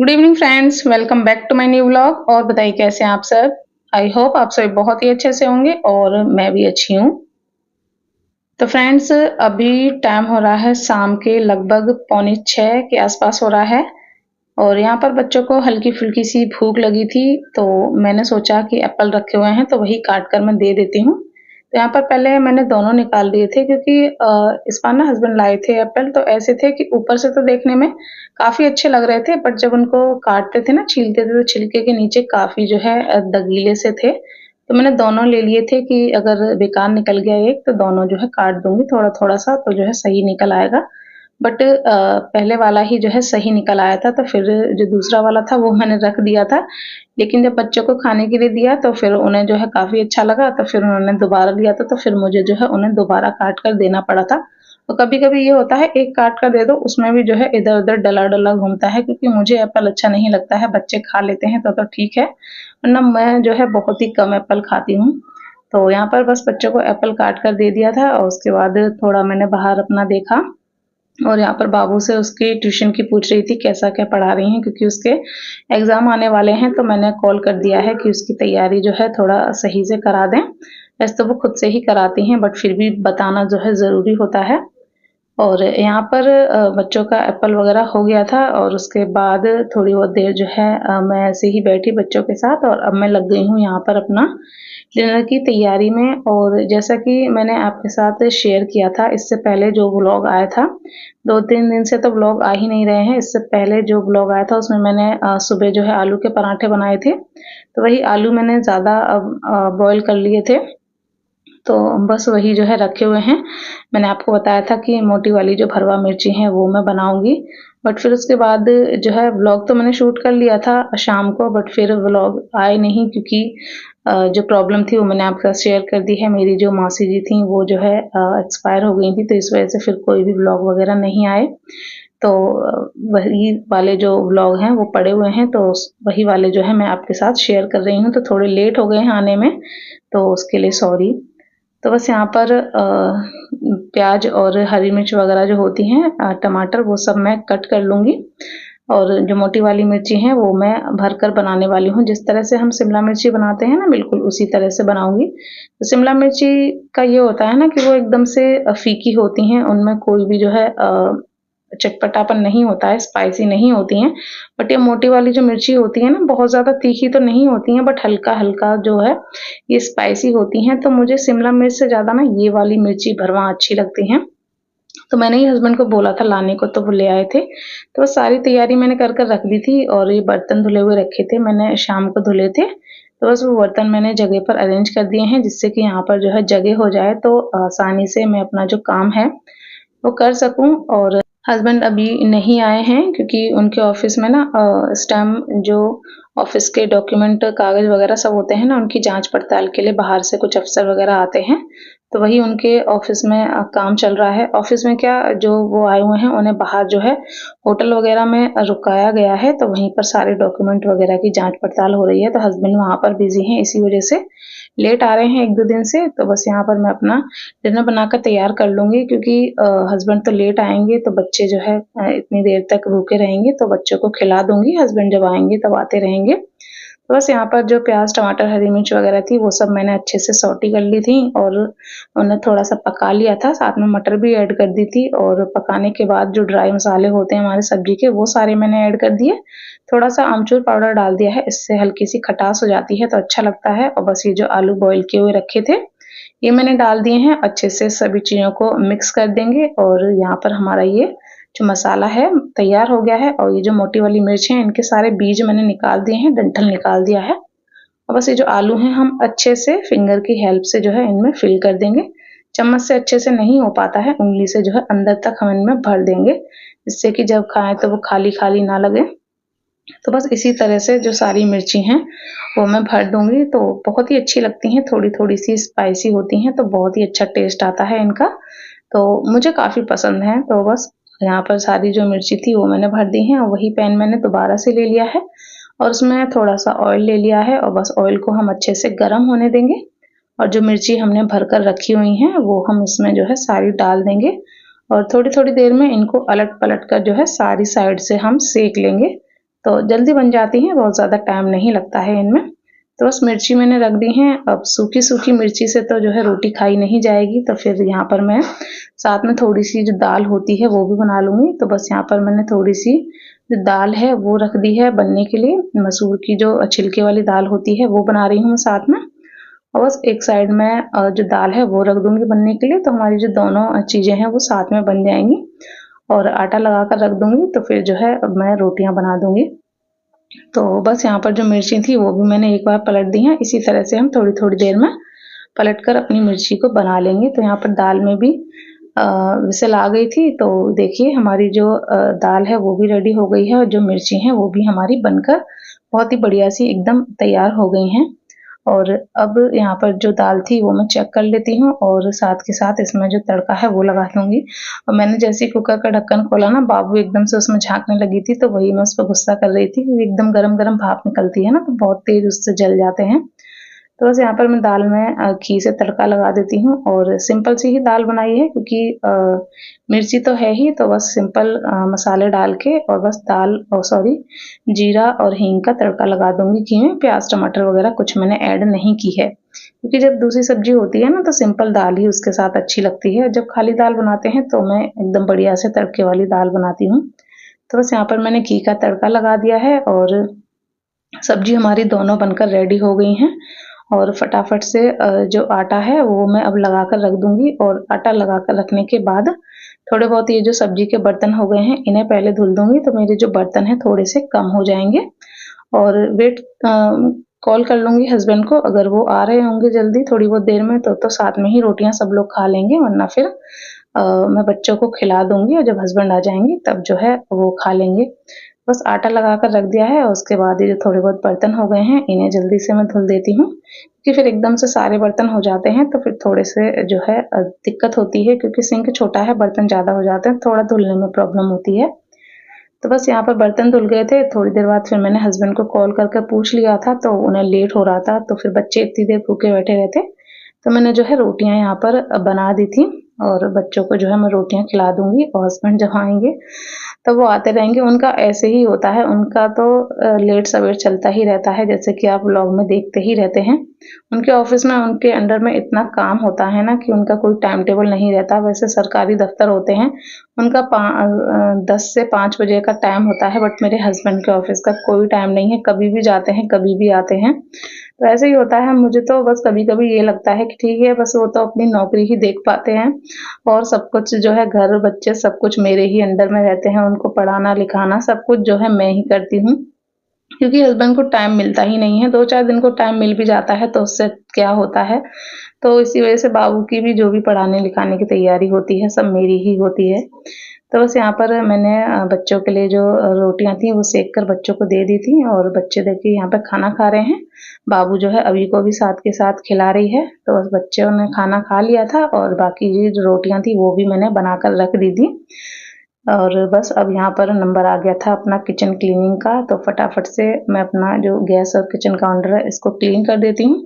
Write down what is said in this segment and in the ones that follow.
Good evening friends, welcome back to my new vlog. और बताइए कैसे हैं आप सब। आई होप आप सभी बहुत ही अच्छे से होंगे और मैं भी अच्छी हूँ। तो फ्रेंड्स, अभी टाइम हो रहा है शाम के लगभग पौने 6 के आसपास हो रहा है और यहाँ पर बच्चों को हल्की-फुल्की सी भूख लगी थी, तो मैंने सोचा कि एप्पल रखे हुए हैं तो वही काट कर मैं दे देती हूँ। तो यहाँ पर पहले मैंने दोनों निकाल दिए थे क्योंकि इस बार ना हस्बैंड लाए थे एप्पल, तो ऐसे थे कि ऊपर से तो देखने में काफ़ी अच्छे लग रहे थे, बट जब उनको काटते थे ना, छीलते थे, तो छिलके के नीचे काफ़ी जो है दगीले से थे। तो मैंने दोनों ले लिए थे कि अगर बेकार निकल गया एक तो दोनों जो है काट दूँगी थोड़ा-थोड़ा सा, तो जो है सही निकल आएगा। बट पहले वाला ही जो है सही निकल आया था, तो फिर जो दूसरा वाला था वो मैंने रख दिया था। लेकिन जब बच्चों को खाने के लिए दिया तो फिर उन्हें जो है काफ़ी अच्छा लगा, तो फिर उन्होंने दोबारा लिया था, तो फिर मुझे जो है उन्हें दोबारा काट कर देना पड़ा था। तो कभी-कभी ये होता है एक काट कर दे दो, उसमें भी जो है इधर-उधर डला-डला घूमता है, क्योंकि मुझे एप्पल अच्छा नहीं लगता है, बच्चे खा लेते हैं तो ठीक है, वरना मैं जो है बहुत ही कम एप्पल खाती हूँ। तो यहाँ पर बस बच्चों को एप्पल काट कर दे दिया था और उसके बाद थोड़ा मैंने बाहर अपना देखा और यहाँ पर बाबू से उसकी ट्यूशन की पूछ रही थी कैसा क्या पढ़ा रही हैं, क्योंकि उसके एग्ज़ाम आने वाले हैं, तो मैंने कॉल कर दिया है कि उसकी तैयारी जो है थोड़ा सही से करा दें। वैसे तो वो खुद से ही कराती हैं, बट फिर भी बताना जो है ज़रूरी होता है। और यहाँ पर बच्चों का एप्पल वग़ैरह हो गया था और उसके बाद थोड़ी बहुत देर जो है मैं ऐसे ही बैठी बच्चों के साथ और अब मैं लग गई हूँ यहाँ पर अपना डिनर की तैयारी में। और जैसा कि मैंने आपके साथ शेयर किया था इससे पहले जो व्लॉग आया था, 2-3 दिन से तो व्लॉग आ ही नहीं रहे हैं। इससे पहले जो व्लॉग आया था उसमें मैंने सुबह जो है आलू के पराठे बनाए थे, तो वही आलू मैंने ज़्यादा बॉयल कर लिए थे। तो बस वही जो है रखे हुए हैं। मैंने आपको बताया था कि मोटी वाली जो भरवा मिर्ची हैं वो मैं बनाऊँगी। बट फिर उसके बाद जो है व्लॉग तो मैंने शूट कर लिया था शाम को, बट फिर व्लॉग आए नहीं क्योंकि जो प्रॉब्लम थी वो मैंने आपके साथ शेयर कर दी है। मेरी जो मौसी जी थीं वो जो है एक्सपायर हो गई थी, तो इस वज़ह से फिर कोई भी व्लॉग वग़ैरह नहीं आए। तो वही वाले जो व्लॉग हैं वो पड़े हुए हैं, तो वही वाले जो है मैं आपके साथ शेयर कर रही हूँ। तो थोड़े लेट हो गए हैं आने में, तो उसके लिए सॉरी। तो बस यहाँ पर प्याज़ और हरी मिर्च वग़ैरह जो होती हैं, टमाटर, वो सब मैं कट कर लूँगी और जो मोटी वाली मिर्ची हैं वो मैं भरकर बनाने वाली हूँ। जिस तरह से हम शिमला मिर्ची बनाते हैं ना, बिल्कुल उसी तरह से बनाऊँगी। तो शिमला मिर्ची का ये होता है ना कि वो एकदम से फीकी होती हैं, उनमें कोई भी जो है चटपटापन नहीं होता है, स्पाइसी नहीं होती हैं। बट ये मोटी वाली जो मिर्ची होती है ना, बहुत ज़्यादा तीखी तो नहीं होती हैं, बट हल्का-हल्का जो है ये स्पाइसी होती हैं। तो मुझे शिमला मिर्च से ज़्यादा ना ये वाली मिर्ची भरवां अच्छी लगती हैं। तो मैंने ही हस्बैंड को बोला था लाने को, तो वो ले आए थे। तो सारी तैयारी मैंने कर कर रख दी थी और ये बर्तन धुले हुए रखे थे, मैंने शाम को धुले थे। तो बस वो बर्तन मैंने जगह पर अरेंज कर दिए हैं, जिससे कि यहाँ पर जो है जगह हो जाए, तो आसानी से मैं अपना जो काम है वो कर सकूँ। और हस्बैंड अभी नहीं आए हैं क्योंकि उनके ऑफ़िस में ना इस टाइम जो ऑफ़िस के डॉक्यूमेंट, कागज़ वग़ैरह सब होते हैं ना, उनकी जाँच-पड़ताल के लिए बाहर से कुछ अफ़सर वग़ैरह आते हैं। तो वही उनके ऑफ़िस में काम चल रहा है। ऑफ़िस में क्या, जो वो आए हुए हैं उन्हें बाहर जो है होटल वग़ैरह में रुकाया गया है, तो वहीं पर सारे डॉक्यूमेंट वग़ैरह की जाँच-पड़ताल हो रही है। तो हस्बैंड वहाँ पर बिज़ी हैं, इसी वज़ह से लेट आ रहे हैं 1-2 दिन से। तो बस यहाँ पर मैं अपना डिनर बनाकर तैयार कर लूँगी क्योंकि हस्बैंड तो लेट आएँगे, तो बच्चे जो है इतनी देर तक भूखे रहेंगे, तो बच्चों को खिला दूँगी, हस्बैंड जब आएँगे तब आते रहेंगे। तो बस यहाँ पर जो प्याज़, टमाटर, हरी मिर्च वग़ैरह थी वो सब मैंने अच्छे से सौटी कर ली थी और उन्हें थोड़ा-सा पका लिया था, साथ में मटर भी ऐड कर दी थी और पकाने के बाद जो ड्राई मसाले होते हैं हमारे सब्ज़ी के, वो सारे मैंने ऐड कर दिए। थोड़ा-सा आमचूर पाउडर डाल दिया है, इससे हल्की-सी खटास हो जाती है तो अच्छा लगता है। और बस ये जो आलू बॉयल किए हुए रखे थे, ये मैंने डाल दिए हैं। अच्छे से सभी चीज़ों को मिक्स कर देंगे और यहाँ पर हमारा ये जो मसाला है तैयार हो गया है। और ये जो मोटी वाली मिर्च है, इनके सारे बीज मैंने निकाल दिए हैं, डंठल निकाल दिया है। और बस ये जो आलू हैं हम अच्छे से फिंगर की हेल्प से जो है इनमें फिल कर देंगे। चम्मच से अच्छे से नहीं हो पाता है, उंगली से जो है अंदर तक हम इनमें भर देंगे, जिससे कि जब खाएँ तो वो खाली-खाली ना लगे। तो बस इसी तरह से जो सारी मिर्ची हैं वो मैं भर दूँगी, तो बहुत ही अच्छी लगती हैं, थोड़ी-थोड़ी सी स्पाइसी होती हैं, तो बहुत ही अच्छा टेस्ट आता है इनका, तो मुझे काफ़ी पसंद है। तो बस यहाँ पर सारी जो मिर्ची थी वो मैंने भर दी हैं और वही पैन मैंने दोबारा से ले लिया है और उसमें थोड़ा-सा ऑयल ले लिया है और बस ऑयल को हम अच्छे से गरम होने देंगे और जो मिर्ची हमने भर कर रखी हुई हैं वो हम इसमें जो है सारी डाल देंगे और थोड़ी-थोड़ी देर में इनको अलट-पलट कर जो है सारी साइड से हम सेक लेंगे, तो जल्दी बन जाती हैं, बहुत ज़्यादा टाइम नहीं लगता है इनमें। तो बस मिर्ची मैंने रख दी हैं। अब सूखी-सूखी मिर्ची से तो जो है रोटी खाई नहीं जाएगी, तो फिर यहाँ पर मैं साथ में थोड़ी-सी जो दाल होती है वो भी बना लूँगी। तो बस यहाँ पर मैंने थोड़ी-सी जो दाल है वो रख दी है बनने के लिए। मसूर की जो छिलके वाली दाल होती है वो बना रही हूँ साथ में। और बस एक साइड में जो दाल है वो रख दूँगी बनने के लिए, तो हमारी जो दोनों चीज़ें हैं वो साथ में बन जाएँगी। और आटा लगा कर रख दूँगी, तो फिर जो है अब मैं रोटियाँ बना दूँगी। तो बस यहाँ पर जो मिर्ची थी वो भी मैंने एक बार पलट दी हैं। इसी तरह से हम थोड़ी-थोड़ी देर में पलट कर अपनी मिर्ची को बना लेंगे। तो यहाँ पर दाल में भी व्हिसल आ गई थी, तो देखिए हमारी जो दाल है वो भी रेडी हो गई है और जो मिर्ची हैं वो भी हमारी बनकर बहुत ही बढ़िया सी एकदम तैयार हो गई हैं। और अब यहाँ पर जो दाल थी वो मैं चेक कर लेती हूँ और साथ के साथ इसमें जो तड़का है वो लगा लूँगी। और मैंने जैसे ही कुकर का ढक्कन खोला ना, बाबू एकदम से उसमें झाँकने लगी थी, तो वही मैं उस पे गुस्सा कर रही थी क्योंकि एकदम गरम-गरम भाप निकलती है ना, तो बहुत तेज़ उससे जल जाते हैं। तो बस यहाँ पर मैं दाल में घी से तड़का लगा देती हूँ और सिंपल सी ही दाल बनाई है क्योंकि मिर्ची तो है ही, तो बस सिंपल मसाले डाल के और बस जीरा और हींग का तड़का लगा दूँगी घी में। प्याज़, टमाटर वगैरह कुछ मैंने ऐड नहीं की है क्योंकि जब दूसरी सब्जी होती है ना तो सिंपल दाल ही उसके साथ अच्छी लगती है। जब खाली दाल बनाते हैं तो मैं एकदम बढ़िया से तड़के वाली दाल बनाती हूँ। तो बस यहाँ पर मैंने घी का तड़का लगा दिया है और सब्जी हमारी दोनों बनकर रेडी हो गई हैं। और फटाफट से जो आटा है वो मैं अब लगा कर रख दूँगी और आटा लगा कर रखने के बाद थोड़े बहुत ये जो सब्जी के बर्तन हो गए हैं इन्हें पहले धुल दूँगी, तो मेरे जो बर्तन हैं थोड़े से कम हो जाएँगे। और कॉल कर लूँगी हस्बैंड को, अगर वो आ रहे होंगे जल्दी थोड़ी बहुत देर में तो साथ में ही रोटियाँ सब लोग खा लेंगे, वरना फिर मैं बच्चों को खिला दूँगी और जब हस्बैंड आ जाएँगे तब जो है वो खा लेंगे। बस आटा लगा कर रख दिया है और उसके बाद ये जो थोड़े बहुत बर्तन हो गए हैं इन्हें जल्दी से मैं धुल देती हूँ, क्योंकि फिर एकदम से सारे बर्तन हो जाते हैं तो फिर थोड़े से जो है दिक्कत होती है क्योंकि सिंक छोटा है, बर्तन ज़्यादा हो जाते हैं, थोड़ा धुलने में प्रॉब्लम होती है। तो बस यहाँ पर बर्तन धुल गए थे, थोड़ी देर बाद फिर मैंने हस्बैंड को कॉल करके पूछ लिया था, तो उन्हें लेट हो रहा था, तो फिर बच्चे इतनी देर भूखे बैठे रहते, तो मैंने जो है रोटियाँ यहाँ पर बना दी थी और बच्चों को जो है मैं रोटियाँ खिला दूँगी और हस्बैंड जब आएँगे तब वो आते रहेंगे। उनका ऐसे ही होता है, उनका तो लेट सवेर चलता ही रहता है, जैसे कि आप व्लॉग में देखते ही रहते हैं। उनके ऑफ़िस में उनके अंडर में इतना काम होता है ना कि उनका कोई टाइम टेबल नहीं रहता। वैसे सरकारी दफ़्तर होते हैं, उनका 10 से 5 बजे का टाइम होता है, बट मेरे हस्बैंड के ऑफ़िस का कोई टाइम नहीं है, कभी भी जाते हैं, कभी भी आते हैं। तो ऐसे ही होता है, मुझे तो बस कभी-कभी ये लगता है कि ठीक है, बस वो तो अपनी नौकरी ही देख पाते हैं और सब कुछ जो है घर, बच्चे सब कुछ मेरे ही अंडर में रहते हैं, उनको पढ़ाना-लिखाना सब कुछ जो है मैं ही करती हूँ। क्योंकि हस्बैंड को टाइम मिलता ही नहीं है, 2-4 दिन को टाइम मिल भी जाता है तो उससे क्या होता है। तो इसी वज़ह से बाबू की भी जो भी पढ़ाने-लिखाने की तैयारी होती है, सब मेरी ही होती है। तो बस यहाँ पर मैंने बच्चों के लिए जो रोटियाँ थी वो सेक कर बच्चों को दे दी थी और बच्चे देखिए यहाँ पे खाना खा रहे हैं। बाबू जो है अभी को भी साथ के साथ खिला रही है, तो बस बच्चों ने खाना खा लिया था और बाकी ये जो रोटियाँ थी वो भी मैंने बनाकर रख दी थी। और बस अब यहाँ पर नंबर आ गया था अपना किचन क्लीनिंग का, तो फटाफट से मैं अपना जो गैस और किचन काउंटर है इसको क्लीन कर देती हूँ।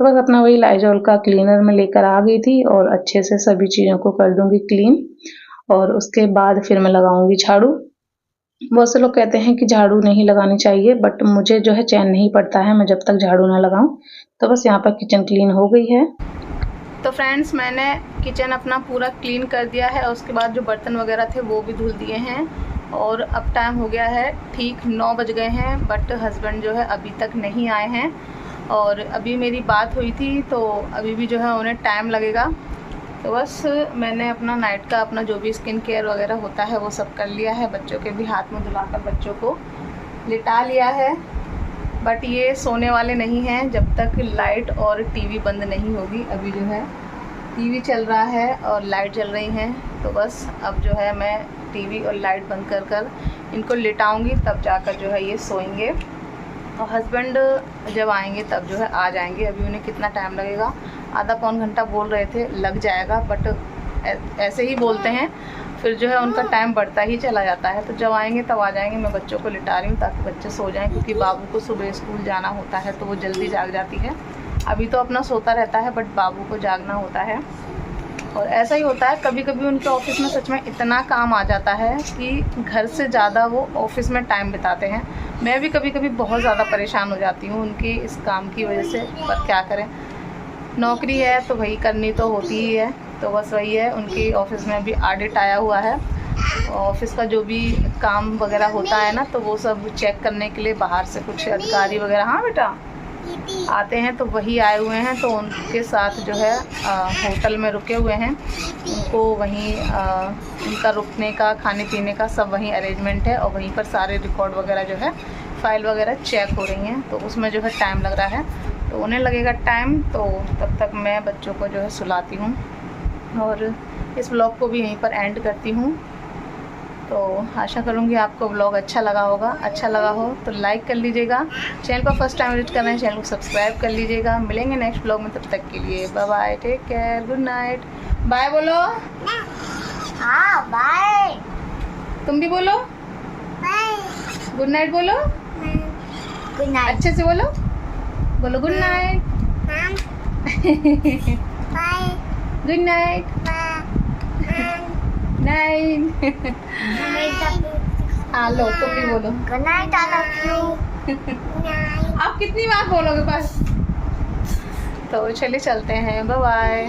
तो बस अपना वही लाइज़ॉल का क्लीनर मैं लेकर आ गई थी और अच्छे से सभी चीज़ों को कर दूँगी क्लीन और उसके बाद फिर मैं लगाऊँगी झाड़ू। बहुत से लोग कहते हैं कि झाड़ू नहीं लगानी चाहिए, बट मुझे जो है चैन नहीं पड़ता है मैं जब तक झाड़ू ना लगाऊँ। तो बस यहाँ पर किचन क्लीन हो गई है। तो फ्रेंड्स मैंने किचन अपना पूरा क्लीन कर दिया है और उसके बाद जो बर्तन वगैरह थे वो भी धुल दिए हैं और अब टाइम हो गया है ठीक 9 बज गए हैं, बट हस्बैंड जो है अभी तक नहीं आए हैं और अभी मेरी बात हुई थी तो अभी भी जो है उन्हें टाइम लगेगा। तो बस मैंने अपना नाइट का अपना जो भी स्किन केयर वगैरह होता है वो सब कर लिया है, बच्चों के भी हाथ मुँह धुलाकर बच्चों को लिटा लिया है, बट ये सोने वाले नहीं हैं जब तक लाइट और टीवी बंद नहीं होगी। अभी जो है टीवी चल रहा है और लाइट जल रही हैं, तो बस अब जो है मैं टीवी और लाइट बंद कर कर इनको लिटाऊंगी, तब जाकर जो है ये सोएंगे और हस्बैंड जब आएंगे तब जो है आ जाएंगे। अभी उन्हें कितना टाइम लगेगा, आधा पौन घंटा बोल रहे थे लग जाएगा, बट ऐसे ही बोलते हैं फिर जो है उनका टाइम बढ़ता ही चला जाता है। तो जब आएंगे तब आ जाएंगे। मैं बच्चों को लिटा रही हूँ ताकि बच्चे सो जाएं, क्योंकि बाबू को सुबह स्कूल जाना होता है तो वो जल्दी जाग जाती है। अभी तो अपना सोता रहता है बट बाबू को जागना होता है। और ऐसा ही होता है, कभी कभी उनके ऑफिस में सच में इतना काम आ जाता है कि घर से ज़्यादा वो ऑफिस में टाइम बिताते हैं। मैं भी कभी कभी बहुत ज़्यादा परेशान हो जाती हूँ उनके इस काम की वजह से, पर क्या करें, नौकरी है तो वही करनी तो होती ही है। तो बस वही है, उनकी ऑफिस में भी ऑडिट आया हुआ है, ऑफिस का जो भी काम वगैरह होता है ना, तो वो सब चेक करने के लिए बाहर से कुछ अधिकारी वगैरह, हाँ बेटा, आते हैं। तो वही आए हुए हैं, तो उनके साथ जो है होटल में रुके हुए हैं। उनको वहीं उनका रुकने का, खाने पीने का सब वहीं अरेंजमेंट है, और वहीं पर सारे रिकॉर्ड वगैरह जो है, फ़ाइल वगैरह चेक हो रही हैं। तो उसमें जो है टाइम लग रहा है, तो उन्हें लगेगा टाइम, तो तब तक मैं बच्चों को जो है सुलाती हूँ और इस ब्लॉग को भी यहीं पर एंड करती हूँ। तो आशा करूँगी आपको ब्लॉग अच्छा लगा होगा। अच्छा लगा हो तो लाइक कर लीजिएगा, चैनल को फर्स्ट टाइम विजिट करना है चैनल को सब्सक्राइब कर लीजिएगा। मिलेंगे नेक्स्ट ब्लॉग में, तब तक के लिए bye bye, take care, good night. Bye बोलो। हाँ बाय। तुम भी बोलो बाय। गुड नाइट, बोलो गुड नाइट। अच्छे से बोलो, बोलो good night. Bye. Good night. Night. हाँ लो, तुम भी बोलो good night, I love you. आप कितनी बार बोलोगे बस। तो चलिए चलते हैं, बाय बाय।